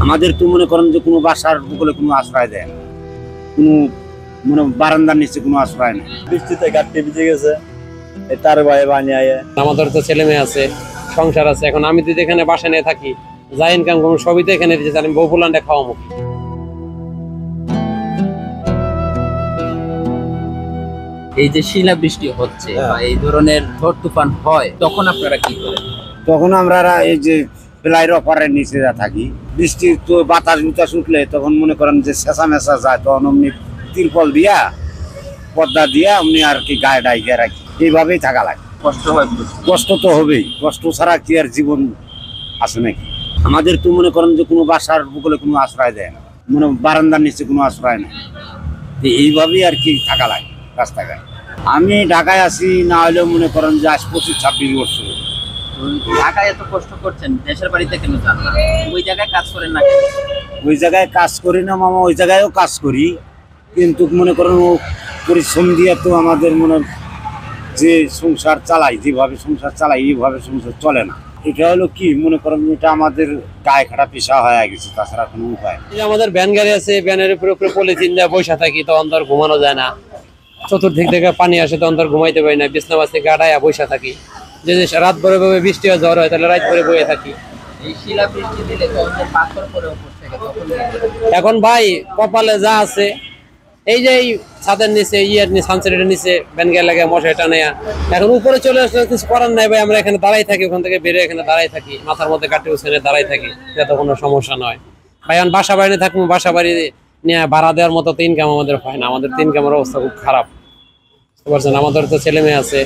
আমাদের তো মনে করেন যে কোনো বাসার বলে কোনো আশ্রয় দেয় না, কোনো মানে বারান্দার নিচে কোনো আশ্রয় নেই। বৃষ্টিতে গাড়ি ভিজে গেছে, তার বাইরে বানিয়ে আমাদের তো ছেলে মেয়ে আছে, সংসার আছে। এখন আমি যদি এখানে বাসা নিয়ে থাকি, যা ইনকাম করবো সবই তো এখানে দিতে, আমি বউ পোলান্ডে খাওয়াবো। এই যে শিলাবৃষ্টি হচ্ছে বা এই ধরনের ঝড় তুফান হয়, তখন আপনারা কি করেন? তখন আমরা এই যে প্লাইয়ের অপারের নিচে যা থাকি, বৃষ্টি তো বাতাস বুতাস উঠলে তখন মনে করেন যে চেঁচা মেচা যায়, তখন অমনি তিরপল দিয়া পর্দা দিয়া অমনি আর কি গায়ে ডাইকে রাখি, এইভাবেই থাকা লাগে। কষ্ট হয়, কষ্ট তো হবেই, কষ্ট ছাড়া কি আর জীবন আছে নাকি? আমাদের তো মনে করেন যে কোনো বাসার বলে কোনো আশ্রয় দেয় না, মানে বারান্দার নিচে কোনো আশ্রয় নেই, এইভাবেই আর কি থাকা লাগে রাস্তাঘাট। আমি ঢাকায় আছি, না হলেও মনে করেন যে আজ 25-26 বছর। ঢাকায় এত কষ্ট করছেন, দেশের বাড়িতে কেন যান না? ওই জায়গায় কাজ করেন না? ওই জায়গায় কাজ করি না মামা, ওই জায়গায়ও কাজ করি, কিন্তু মনে করেন ও পরিশ্রম দিয়ে তো আমাদের মনে যে সংসার চালাই, যেভাবে সংসার চালাই এইভাবে সংসার চলে না। এটা হলো কি মনে করেন এটা আমাদের গায়ে খাটা পেশা হয়ে গেছে, তাছাড়া কোনো উপায় নেই। আমাদের ভ্যান গাড়ি আছে, ভ্যানের উপরে উপরে পলিথিন দিয়ে বসে থাকি, তো অন্তর ঘুমানো যায় না। চতুর্দিক থেকে পানি আসে, তো অন্তর ঘুমাইতে পারি না, বিছনাবাস থেকে গাড়াইয়া বসে থাকি। যদি রাত ভরে ভাবে বৃষ্টি হয়, ঝড় হয়, তাহলে রাত ভরে বয়ে থাকি। এই শিলাবৃষ্টি দিলে তো অনেক পাথর পড়ে উপর থেকে, তখন কি করেন? এখন ভাই কপালে যা আছে, এই যে এই ছাদের নিচে সানসেটের নিচে ভ্যান গাড়ি লাগে মশাই টানে, এখন উপরে চলে আসলে কিছু করার নাই ভাই। আমরা এখানে দাঁড়াই থাকি, ওখান থেকে বেরিয়ে এখানে দাঁড়াই থাকি, মাথার মধ্যে কাটি উঠে দাঁড়াই থাকি, যাতে কোনো সমস্যা নয়। ভাই এখন বাসা বাড়ি থাকবো, বাসা বাড়ি নিয়ে ভাড়া দেওয়ার মতো তো ইনকাম আমাদের হয় না, আমাদের তো ইনকামের অবস্থা খুব খারাপ, বুঝতে পারছেন? আমাদের তো ছেলে মেয়ে আছে,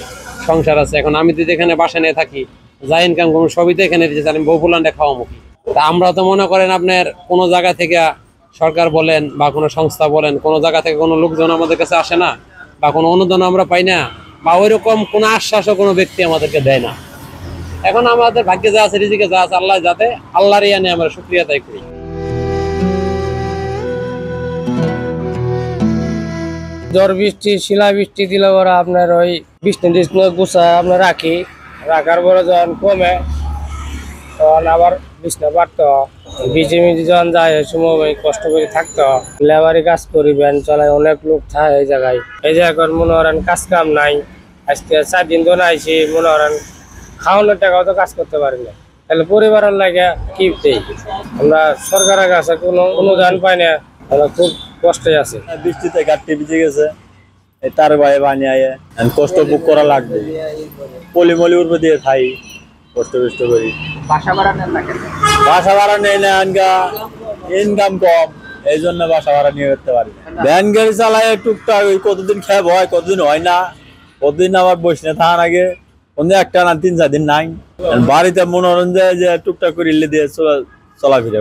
সংসার আছে। এখন আমি যদি এখানে বাসা নিয়ে থাকি, যা ইনকাম করবো সবই তো এখানে দিতে, আমি বউ পোলান্ডে খাওয়াবো। তা আমরা তো মনে করেন আপনার কোনো জায়গা থেকে, সরকার বলেন বা কোনো সংস্থা বলেন, কোনো জায়গা থেকে কোনো লোকজন আমাদের কাছে আসে না, বা কোনো অনুদান আমরা পাই না, বা ওইরকম কোনো আশ্বাসও কোনো ব্যক্তি আমাদেরকে দেয় না। এখন আমাদের ভাগ্যে যা আছে, রিজিকে যা আছে, আল্লাহ যাতে, আল্লাহর ইয়া নিয়ে আমরা শুকরিয়া আদায় করি। ঝড় বৃষ্টি শিলা বৃষ্টি দিলে ওরা আপনার ওই বৃষ্টি গুছায় আপনার রাখি, রাখার পরে যখন কমে তখন আবার বিছনা বাড়তো। ভিজে মিজে যখন যায় এই সময় কষ্ট করে থাকতো, লেবারি কাজ করি, ভ্যান চালায়, অনেক লোক থাকে এই জায়গায়। এই যে এখন মনে করেন কাজ কাম নাই, আজকে 4 দিন ধরে আইসি, মনে করেন খাওয়ানোর টাকাও তো কাজ করতে পারি না, তাহলে পরিবারের লাগে কি দেই? আমরা সরকারের কাছে কোনো অনুদান পাই না, আমরা খুব কষ্টে আছে। বৃষ্টিতে গাড়ি ভিজে গেছে, তার বাইরে বানিয়ে কষ্ট ভোগ করা লাগবে। পলিমলি উঠবে দিয়ে খাই, কষ্ট করি। বাসা ভাড়া নেন না কেন? বাসা ভাড়া নেই না, ইনকাম কম, এই জন্য বাসা ভাড়া নিয়ে করতে পারি। ভ্যান গাড়ি চালায় টুকটাক, ওই কতদিন খেয়ে হয়, কতদিন হয় না, কতদিন আবার বসে না থাকার আগে কোনদিন একটা না 3-4 দিন নাই। বাড়িতে মনোরঞ্জন যে টুকটাক করে ইলে দিয়ে চলাফিরে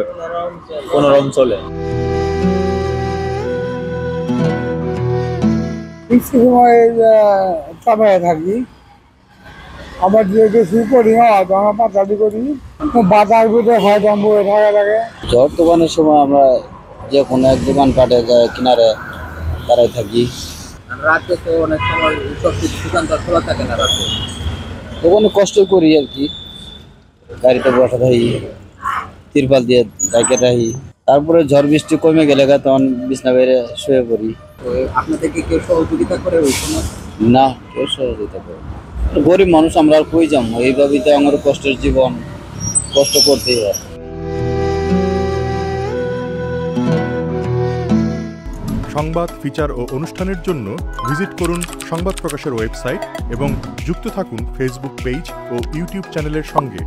কোনোরকম চলে। সময় চাপায় থাকি, আবার যেহেতু শুরু করি না আমরা পাতালি করি, বাজার ভিতরে হয় বয়ে থাকা লাগে। ঝড় তুফানের সময় আমরা যে কোনো এক দোকান কাটে যায় কিনারে দাঁড়াই থাকি। রাতে তো অনেক সময় সব কিছু দোকান তো খোলা থাকে না রাতে, ওখানে কষ্ট করি আর কি, গাড়িতে বসা থাকি, তিরপাল দিয়ে ডাইকে রাখি। তারপরে ঝড় বৃষ্টি কমে গেলে তখন বিছনা বাইরে শুয়ে পড়ি। তো আপনাদেরকে কেউ সহযোগিতা করে ওই সময়? না, কেউ সহযোগিতা করে। গরিব মানুষ আমরা আর কই যাবো, এইভাবেই তো আমার কষ্টের জীবন, কষ্ট করতেই হয়। সংবাদ, ফিচার ও অনুষ্ঠানের জন্য ভিজিট করুন সংবাদ প্রকাশের ওয়েবসাইট এবং যুক্ত থাকুন ফেসবুক পেজ ও ইউটিউব চ্যানেলের সঙ্গে।